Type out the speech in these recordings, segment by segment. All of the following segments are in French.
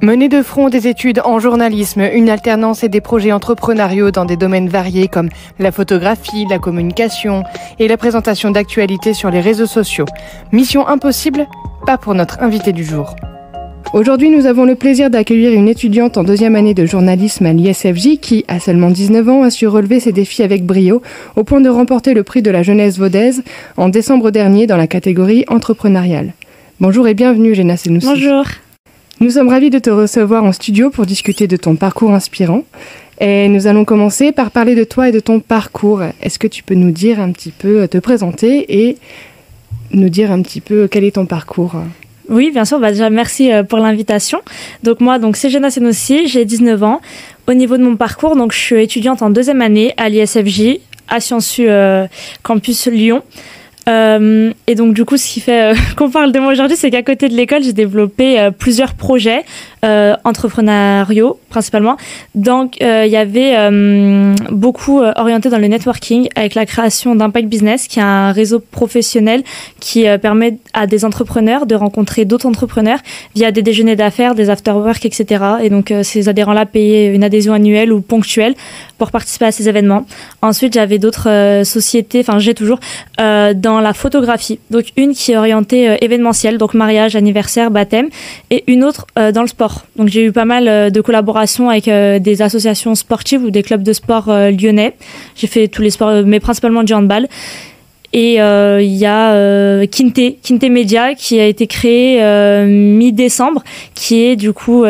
Mener de front des études en journalisme, une alternance et des projets entrepreneuriaux dans des domaines variés comme la photographie, la communication et la présentation d'actualités sur les réseaux sociaux. Mission impossible? Pas pour notre invité du jour. Aujourd'hui, nous avons le plaisir d'accueillir une étudiante en 2e année de journalisme à l'ISFJ qui, à seulement 19 ans, a su relever ses défis avec brio, au point de remporter le prix de la jeunesse vaudaise en décembre dernier dans la catégorie entrepreneuriale. Bonjour et bienvenue, Jenna Senoussi. Bonjour. Nous sommes ravis de te recevoir en studio pour discuter de ton parcours inspirant. Et nous allons commencer par parler de toi et de ton parcours. Est-ce que tu peux nous dire un petit peu, te présenter et nous dire un petit peu quel est ton parcours ? Oui, bien sûr. Déjà, merci pour l'invitation. Donc moi, c'est Jenna Senoussi, j'ai 19 ans. Au niveau de mon parcours, je suis étudiante en 2e année à l'ISFJ, à Sciences U Campus Lyon. Et donc du coup, ce qui fait qu'on parle de moi aujourd'hui, c'est qu'à côté de l'école, j'ai développé plusieurs projets entrepreneuriaux principalement. Donc il y avait beaucoup orienté dans le networking avec la création d'Impact Business, qui est un réseau professionnel qui permet à des entrepreneurs de rencontrer d'autres entrepreneurs via des déjeuners d'affaires, des after-work, etc. Et donc ces adhérents-là payaient une adhésion annuelle ou ponctuelle pour participer à ces événements. Ensuite, j'avais d'autres sociétés, j'ai toujours dans la photographie. Donc une qui est orientée événementielle, donc mariage, anniversaire, baptême, et une autre dans le sport. Donc j'ai eu pas mal de collaborations avec des associations sportives ou des clubs de sport lyonnais. J'ai fait tous les sports, mais principalement du handball. Et il y a Kinte Media qui a été créé mi-décembre, qui est du coup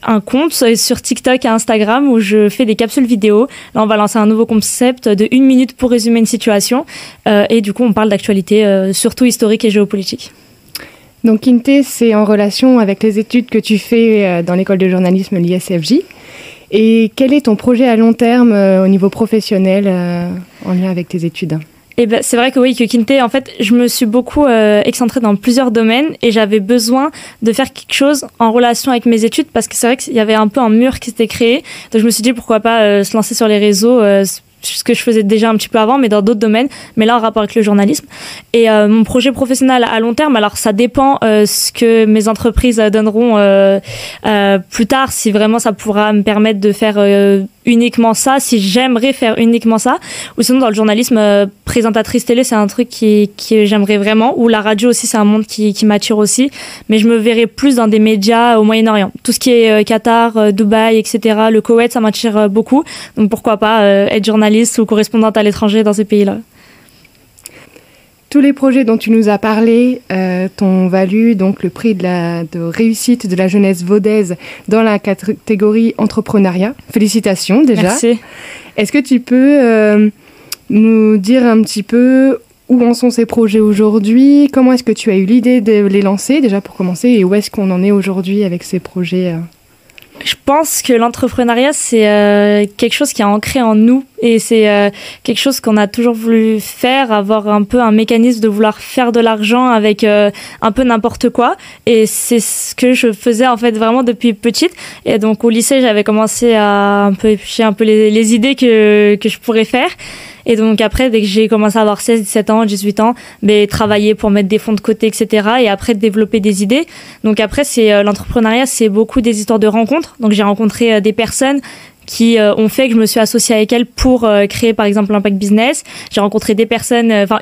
un compte sur TikTok et Instagram où je fais des capsules vidéo. Là, on va lancer un nouveau concept de 1 minute pour résumer une situation. Et du coup, on parle d'actualité, surtout historique et géopolitique. Donc, Kinte, c'est en relation avec les études que tu fais dans l'école de journalisme l'ISFJ. Et quel est ton projet à long terme au niveau professionnel en lien avec tes études ? C'est vrai que Kinte, en fait, je me suis beaucoup excentrée dans plusieurs domaines et j'avais besoin de faire quelque chose en relation avec mes études parce que c'est vrai qu'il y avait un peu un mur qui s'était créé. Donc, je me suis dit pourquoi pas se lancer sur les réseaux, ce que je faisais déjà un petit peu avant, mais dans d'autres domaines, mais là en rapport avec le journalisme. Et mon projet professionnel à long terme, alors ça dépend ce que mes entreprises donneront plus tard, si vraiment ça pourra me permettre de faire uniquement ça, si j'aimerais faire uniquement ça, ou sinon dans le journalisme, présentatrice télé, c'est un truc qui j'aimerais vraiment, ou la radio aussi, c'est un monde qui m'attire aussi, mais je me verrais plus dans des médias au Moyen-Orient. Tout ce qui est Qatar, Dubaï, etc., le Koweït, ça m'attire beaucoup, donc pourquoi pas être journaliste ou correspondante à l'étranger dans ces pays-là. Tous les projets dont tu nous as parlé t'ont valu donc le prix de réussite de la jeunesse vaudaise dans la catégorie entrepreneuriat. Félicitations déjà. Merci. Est-ce que tu peux nous dire un petit peu où en sont ces projets aujourd'hui ? Comment est-ce que tu as eu l'idée de les lancer déjà pour commencer et où est-ce qu'on en est aujourd'hui avec ces projets Je pense que l'entrepreneuriat, c'est quelque chose qui est ancré en nous et c'est quelque chose qu'on a toujours voulu faire, avoir un peu un mécanisme de vouloir faire de l'argent avec un peu n'importe quoi. Et c'est ce que je faisais en fait vraiment depuis petite. Et donc au lycée, j'avais commencé à un peu éplucher un peu les idées que je pourrais faire. Et donc après, dès que j'ai commencé à avoir 16, 17 ans, 18 ans, travailler pour mettre des fonds de côté, etc. Et après, développer des idées. Donc après, l'entrepreneuriat, c'est beaucoup des histoires de rencontres. Donc j'ai rencontré des personnes qui ont fait que je me suis associée avec elles pour créer par exemple l'Impact Business. J'ai rencontré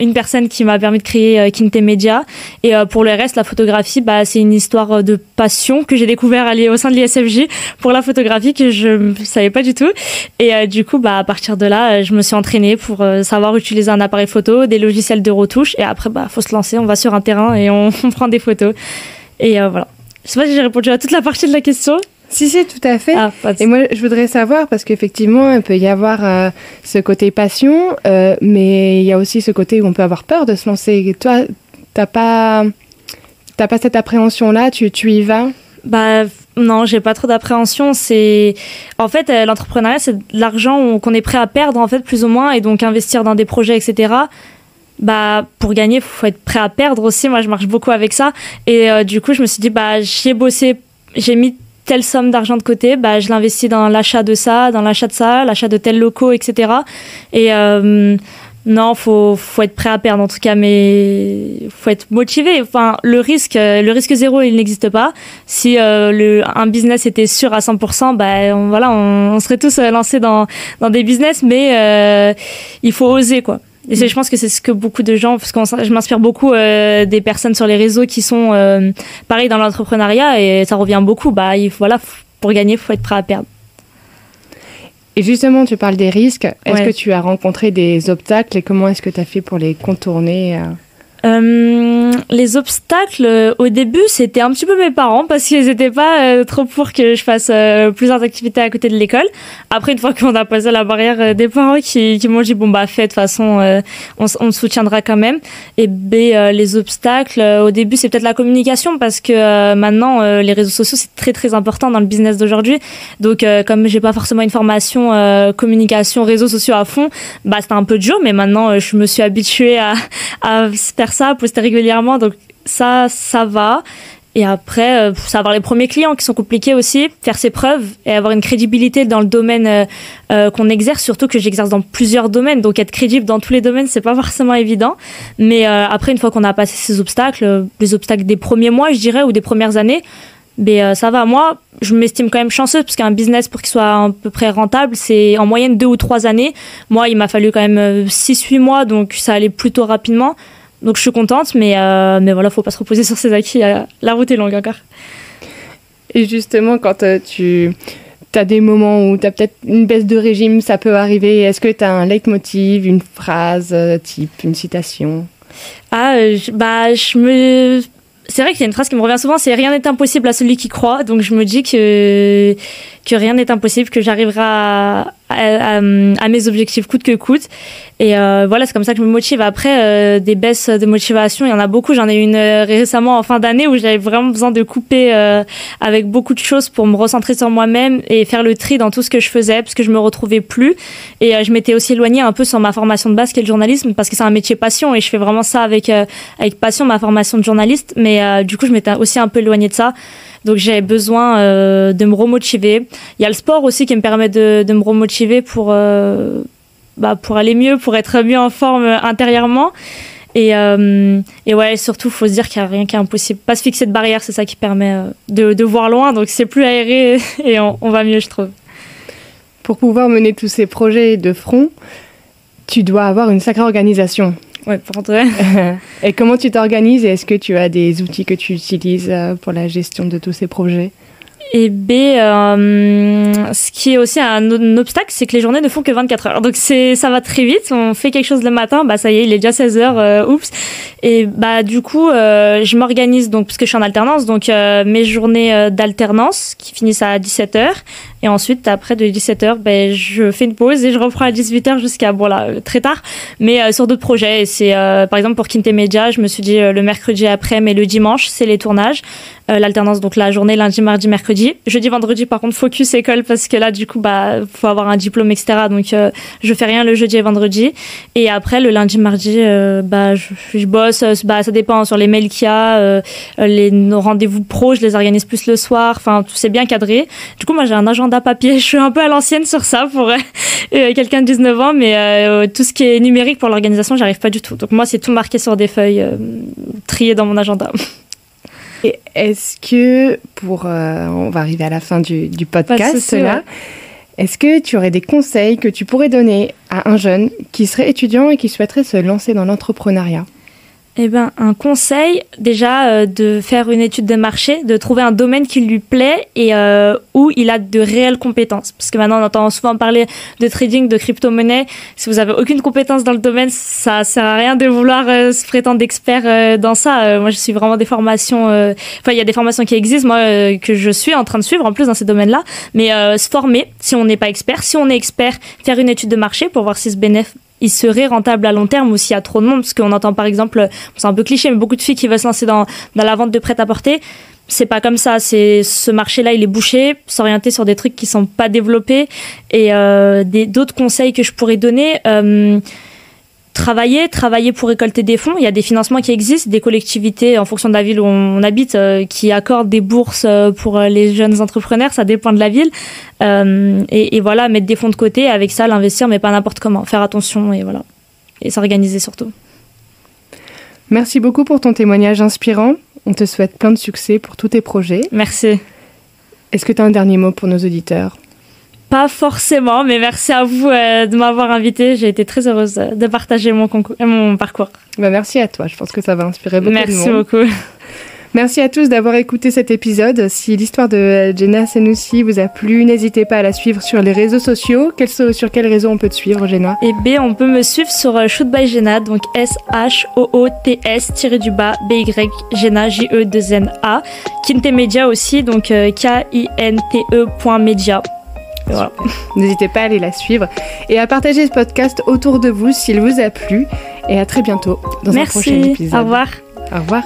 une personne qui m'a permis de créer Kinte Media. Et pour le reste, la photographie, c'est une histoire de passion que j'ai découvert au sein de l'ISFJ pour la photographie que je ne savais pas du tout. Et du coup, à partir de là, je me suis entraînée pour savoir utiliser un appareil photo, des logiciels de retouche. Et après, faut se lancer, on va sur un terrain et on prend des photos. Et voilà. Je ne sais pas si j'ai répondu à toute la partie de la question. Si, tout à fait. Et moi, je voudrais savoir, parce qu'effectivement, il peut y avoir ce côté passion, mais il y a aussi ce côté où on peut avoir peur de se lancer. Toi, t'as pas cette appréhension-là, tu y vas ? Non, j'ai pas trop d'appréhension. En fait, l'entrepreneuriat, c'est de l'argent qu'on est prêt à perdre, en fait, plus ou moins, et donc investir dans des projets, etc. Pour gagner, il faut être prêt à perdre aussi. Moi, je marche beaucoup avec ça. Et du coup, je me suis dit, j'y ai bossé, j'ai mis telle somme d'argent de côté, je l'investis dans l'achat de ça, l'achat de tels locaux, etc. Et Non, faut être prêt à perdre en tout cas, mais faut être motivé. Enfin, le risque zéro, il n'existe pas. Si un business était sûr à 100%, on serait tous lancés dans des business, mais il faut oser quoi. Et je pense que c'est ce que beaucoup de gens, parce que je m'inspire beaucoup des personnes sur les réseaux qui sont pareil dans l'entrepreneuriat et ça revient beaucoup. Pour gagner, il faut être prêt à perdre. Et justement, tu parles des risques. Est-ce que tu as rencontré des obstacles et comment est-ce que tu as fait pour les contourner Les obstacles, au début, c'était un petit peu mes parents parce qu'ils n'étaient pas trop pour que je fasse plusieurs activités à côté de l'école. Après, une fois qu'on a passé la barrière des parents qui m'ont dit fais, de toute façon, on te soutiendra quand même. Et les obstacles, au début, c'est peut-être la communication parce que maintenant, les réseaux sociaux, c'est très, très important dans le business d'aujourd'hui. Donc, comme j'ai pas forcément une formation communication, réseaux sociaux à fond, c'était un peu dur, mais maintenant, je me suis habituée à faire ça, poster régulièrement, donc ça va. Et après, ça avoir les premiers clients qui sont compliqués aussi, faire ses preuves et avoir une crédibilité dans le domaine qu'on exerce, surtout que j'exerce dans plusieurs domaines, donc être crédible dans tous les domaines, c'est pas forcément évident. Mais après, une fois qu'on a passé ces obstacles, les obstacles des premiers mois, je dirais, ou des premières années, ça va. Moi, je m'estime quand même chanceuse parce qu'un business, pour qu'il soit à peu près rentable, c'est en moyenne 2 ou 3 années. Moi, il m'a fallu quand même 6-8 mois, donc ça allait plutôt rapidement. Donc je suis contente, mais voilà, faut pas se reposer sur ses acquis. La route est longue encore. Et justement, quand tu as des moments où tu as peut-être une baisse de régime, ça peut arriver. Est-ce que tu as un leitmotiv, une phrase type, une citation ? C'est vrai qu'il y a une phrase qui me revient souvent, c'est « Rien n'est impossible à celui qui croit ». Donc je me dis que rien n'est impossible, que j'arriverai à mes objectifs coûte que coûte. Et c'est comme ça que je me motive. Après, des baisses de motivation, il y en a beaucoup. J'en ai eu une récemment en fin d'année où j'avais vraiment besoin de couper avec beaucoup de choses pour me recentrer sur moi-même et faire le tri dans tout ce que je faisais parce que je me retrouvais plus. Et je m'étais aussi éloignée un peu sur ma formation de base qui est le journalisme parce que c'est un métier passion et je fais vraiment ça avec passion, ma formation de journaliste. Mais du coup, je m'étais aussi un peu éloignée de ça. Donc j'avais besoin de me remotiver. Il y a le sport aussi qui me permet de me remotiver pour aller mieux, pour être mieux en forme intérieurement. Et surtout, il faut se dire qu'il n'y a rien qui est impossible. Pas se fixer de barrière, c'est ça qui permet de voir loin. Donc c'est plus aéré et on va mieux, je trouve. Pour pouvoir mener tous ces projets de front, tu dois avoir une sacrée organisation. Ouais, pour entrer. Et comment tu t'organises et est-ce que tu as des outils que tu utilises pour la gestion de tous ces projets ? Et ce qui est aussi un obstacle, c'est que les journées ne font que 24 heures. Donc ça va très vite. On fait quelque chose le matin, ça y est, il est déjà 16 heures, oups. Et du coup, je m'organise donc parce que je suis en alternance, donc mes journées d'alternance qui finissent à 17 heures. Et ensuite, après de 17h, je fais une pause et je reprends à 18h jusqu'à, très tard. Mais sur d'autres projets, et c'est par exemple pour Quinte Media, je me suis dit le mercredi après, mais le dimanche, c'est les tournages. L'alternance, donc la journée lundi, mardi, mercredi. Jeudi, vendredi, par contre, focus école parce que là, du coup, faut avoir un diplôme, etc. Donc, je fais rien le jeudi et vendredi. Et après, le lundi, mardi, je bosse. Ça dépend sur les mails qu'il y a, nos rendez-vous pro, je les organise plus le soir. Enfin, tout c'est bien cadré. Du coup, moi, j'ai un agenda papier. Je suis un peu à l'ancienne sur ça pour quelqu'un de 19 ans, mais tout ce qui est numérique pour l'organisation, j'arrive pas du tout. Donc, moi, c'est tout marqué sur des feuilles, trié dans mon agenda. Et est-ce que, on va arriver à la fin du podcast, là, est-ce que tu aurais des conseils que tu pourrais donner à un jeune qui serait étudiant et qui souhaiterait se lancer dans l'entrepreneuriat ? Un conseil, déjà, de faire une étude de marché, de trouver un domaine qui lui plaît et où il a de réelles compétences. Parce que maintenant, on entend souvent parler de trading, de crypto-monnaie. Si vous avez aucune compétence dans le domaine, ça sert à rien de vouloir se prétendre expert dans ça. Moi, je suis vraiment des formations... il y a des formations qui existent, moi, que je suis en train de suivre, en plus, dans ces domaines-là. Mais se former, si on n'est pas expert. Si on est expert, faire une étude de marché pour voir si ce bénéfice il serait rentable à long terme ou s'il y a trop de monde, parce qu'on entend par exemple, c'est un peu cliché, mais beaucoup de filles qui veulent se lancer dans la vente de prêt-à-porter, c'est pas comme ça, ce marché-là il est bouché, s'orienter sur des trucs qui sont pas développés. Et d'autres conseils que je pourrais donner, travailler pour récolter des fonds. Il y a des financements qui existent, des collectivités en fonction de la ville où on habite qui accordent des bourses pour les jeunes entrepreneurs, ça dépend de la ville. Et voilà, mettre des fonds de côté, avec ça l'investir, mais pas n'importe comment, faire attention et voilà. s'organiser surtout. Merci beaucoup pour ton témoignage inspirant. On te souhaite plein de succès pour tous tes projets. Merci. Est-ce que tu as un dernier mot pour nos auditeurs ? Pas forcément, mais merci à vous de m'avoir invitée. J'ai été très heureuse de partager mon parcours. Merci à toi. Je pense que ça va inspirer beaucoup de monde. Merci beaucoup. Merci à tous d'avoir écouté cet épisode. Si l'histoire de Jenna Senoussi vous a plu, n'hésitez pas à la suivre sur les réseaux sociaux. Sur quels réseaux on peut te suivre, Jenna ? Et B, on peut me suivre sur Shoot by Jenna, donc SHOOTS-BY Jenna, JE2NA. Kinte Media aussi, donc KINTE.media. Voilà. N'hésitez pas à aller la suivre et à partager ce podcast autour de vous s'il vous a plu. Et à très bientôt dans un prochain épisode. Au revoir. Au revoir.